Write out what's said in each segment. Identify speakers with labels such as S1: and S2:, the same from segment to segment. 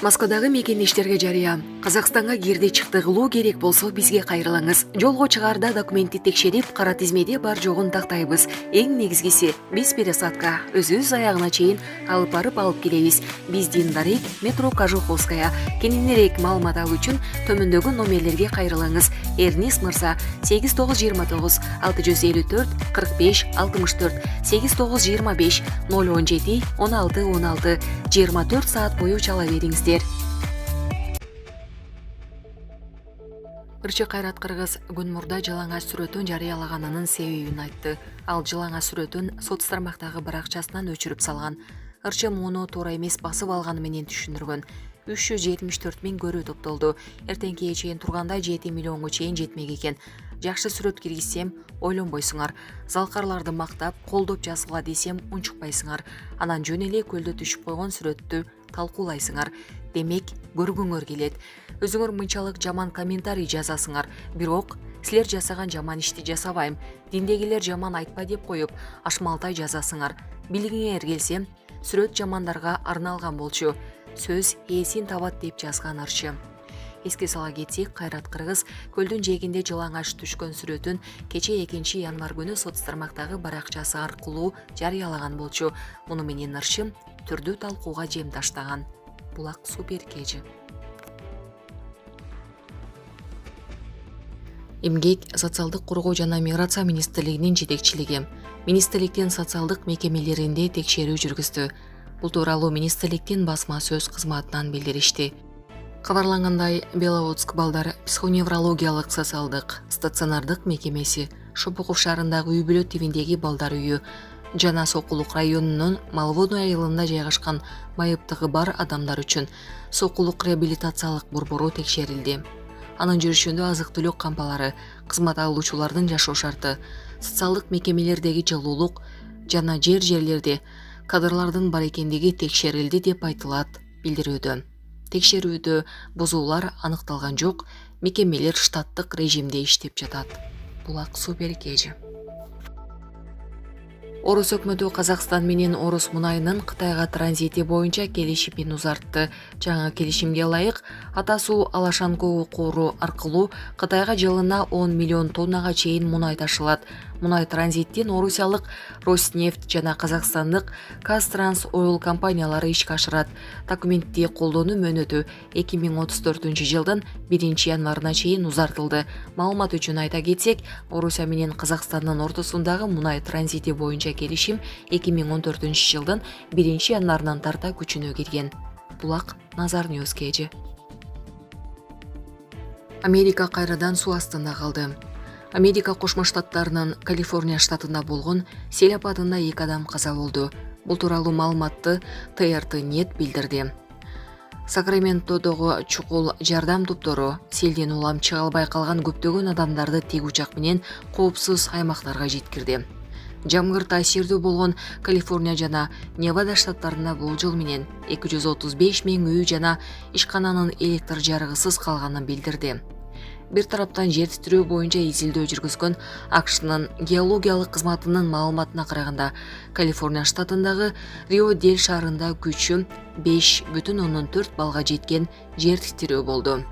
S1: Москвадагы мекендештерге жарыя. Казакстанга кирди чыкты кылуу керек болсо бизге кайрылаңыз. Жолго чыгаарда документти текшерип, кара тизмеде бар жогун тактайбыз. Эң негизгиси биз пересадка өзүбүз аягына чейин алып барып алып келебиз. Биздин дарек метро Кожуховская. Кененирээк маалымат алуу үчүн төмөндөгү номерлерге кайрылыңыз. Эрнис мырза 8929 654 45 64 8925 017 16 16 24 саат бою чала бериңиздер. Ырчы Кайрат Кыргыз күн мурда жалаңаш сүрөтүн жарыялаганынын себебин айтты. Ал жалаңаш сүрөтүн сот тармактагы бір акчасынан өчүрүп салган. Ырчы муну туура эмес басып алганы менен түшүндүргөн. 374 миң көрүү топтолду. Эртеңкиге чейин турганда 7 миллионго чейин жетмек экен. Жакшы сүрөт киргизсем ойлонбойсуңар. Залкарларды мактап, колдоп жазгыла десем унчукпайсыңар. Анан жөн эле көлдө түшүп койгон сүрөттү талкуулайсыңар. Демек, көргүңөр келет. Өзүңөр мынчалык жаман комментарий жазасыңар. Бирок силер жасаган жаман ишти жасабайм. Диндегилер жаман айтпа деп коюп, ашмалтай жазасыңар. Билгиңер келсе, сүрөт жамандарга арналган болчу. Сөз ээсин табат деп жазган Ырчы. Эске сала кетсек, Кайрат Кыргыз көлдүн жээгинде жалаңаш түшкөн сүрөтүн кече 2 январь күнү сот тармактагы баракчасы аркылуу жарыялаган болчу. Муну менен Ырчы түрдүү талкууга жем таштаган. Булак супер кежи. Эмгек, социалдык коргоо жана миграция министрлигинин жетекчилиги министрликтин социалдык мекемелеринде текшерүү жүргүздү. Бул тууралуу министрликтин басма сөз кызматынан билдиришти. Кабарлангандай, Беловодск балдар психоневрологиялык социалдык стационардык мекемеси, Шопоков шаарындагы үй бүлө тибиндеги балдар үйү жана Сокулук районунун Малвону айылында жайгашкан майыптыгы бар адамдар үчүн Сокулук реабилитациялык борбору текшерилди. Анын жүрүшүндө азык-түлүк кампалары, кызмат алуучулардын жашоо шарты, социалдык мекемелердеги жылуулук жана жерлерде кадрлардын бар экендиги текшерилди деп айтылат билдирүүдө. Текшерүүдө бузуулар аныкталган жок, мекемелер штаттык режимде иштеп жатат. Булак супер кежи. Орус өкмөтү Казакстан менен Орус мунайынын Кытайга транзити боюнча келишимин узартты. Жаңы келишимге ылайык Ата суу Алашанкоо коору аркылуу Кытайга жылына 10 миллион тоннага чейин мунай ташылат. Мунай транзиттин Орусиялык Роснефть жана Казакстандык Казтранс Ойл компаниялары ишке ашырат. Документти колдонуу мөөнөтү 2034 жылдын 1 январына чейин узартылды. Маалымат үчүн айта кетсек, Орусия менен Казакстандын ортосундагы мунай транзити боюнча келишим 2014 жылдын 1 январынан тарта күчүнө кирген. Булак Назар Ньюс кежи. Америка кайрадан суу астында калды. Америка Кошмо Штаттарынын Калифорния штатында болгон сел апатында 2 адам каза болду. Бул тууралуу маалыматты ТРТ-нет билдирди. Сакраментодогу чукул жардам топтору селден улам чыга албай калган көптөгөн адамдарды тик учак менен коопсуз аймактарга жеткирди. Жамгыр таасирдүү болгон Калифорния жана Невада штаттарында бул жыл менен 235 миң үй жана ишкананын электр жарыгысыз калганын билдирди. Бир тараптан жер титирөө боюнча изилдөө жүргүзгөн АКШнын геологиялык кызматынын маалыматына караганда, Калифорния штатындагы Рио-Дель шаарында күчү 5,4 балга жеткен жер титирөө болду.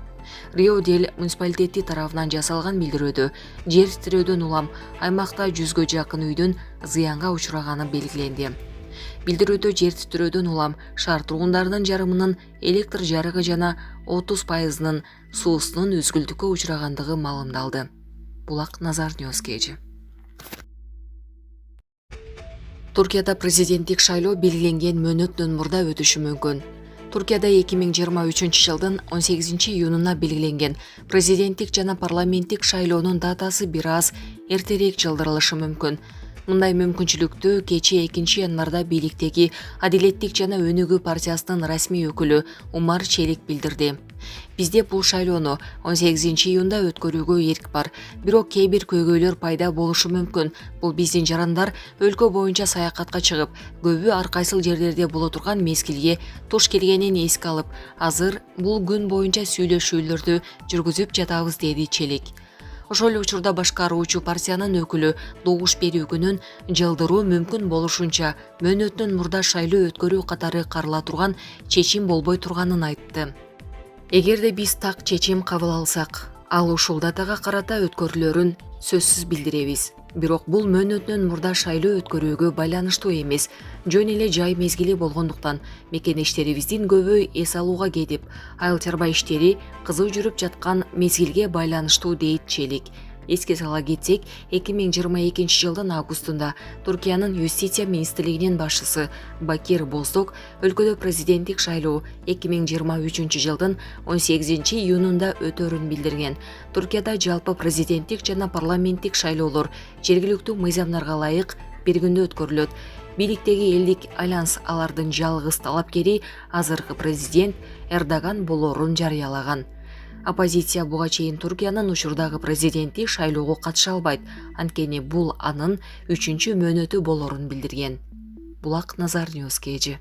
S1: Рио-Дель муниципалитети тарафынан жасалган билдирүүдө жер титирөөдөн улам аймакта 100гө жакын үйдүн зыянга учураганы белгиленди. Билдирүүдө жер титирөөдөн улам шаар тургундарынын жарымынын электр жарыгы жана 30% суусунун үзгүлтүккө учурагандыгы маалымдалды. Булак Назар Ньюс кежи. Туркияда президенттик шайлоо белгиленген мөөнөттөн мурда өтүшү мүмкүн. Туркияда 2023 жылдын 18 июнуна белгиленген президенттик жана парламенттик шайлоонун датасы бир аз эртерээк жылдырылышы мүмкүн. Мындай мүмкүнчүлүктү кечээ 2 январда бийликтеги Адилеттик жана Өнүгүү партиясынын расмий өкүлү Умар Челик билдирди. Бизде бул шайлоону 18 июнда өткөрүүгө эрк бар, бирок кээ бир көйгөйлөр пайда болушу мүмкүн. Бул биздин жарандар өлкө боюнча саякатка чыгып, көбү ар кайсыл жерлерде боло турган мезгилге туш келгенин эске алып, азыр бул күн боюнча сүйлөшүүлөрдү жүргүзүп жатабыз, деди Челик. Ошол эле учурда башкаруучу партиянын өкүлү добуш берүү күнүн жылдыруу мүмкүн болушунча мөөнөтүнөн мурда шайлоо өткөрүү катары карала турган чечим болбой турганын айтты. Эгерде биз так чечим кабыл алсак, ал ушул датага карата өткөрүлөрүн сөзсүз билдиребиз. Бирок бул мөөнөтүнөн мурда шайлоо өткөрүүгө байланыштуу эмес, жөн эле жай мезгили болгондуктан мекенештерибиздин көбү эс алууга кетип, айыл чарба иштери кызуу жүрүп жаткан мезгилге байланыштуу дейт Челик. Эске сала кетсек, 2022 жылдын августунда Туркиянын юстиция министрлигинин башчысы Бакир Боздок өлкөдө президенттик шайлоо 2023 жылдын 18 июнунда өтөрүн билдирген. Туркияда жалпы президенттик жана парламенттик шайлоолор жергиликтүү мыйзамдарга ылайык бир күндө өткөрүлөт. Бийликтеги элдик альянс алардын жалгыз талапкери азыркы президент Эрдоган болоорун жарыялаган. Оппозиция буга чейин Туркиянын учурдагы президенти шайлоого катыша албайт, анткени бул анын 3-мөөнөтү болоорун билдирген. Булак Назар Ньюс KG.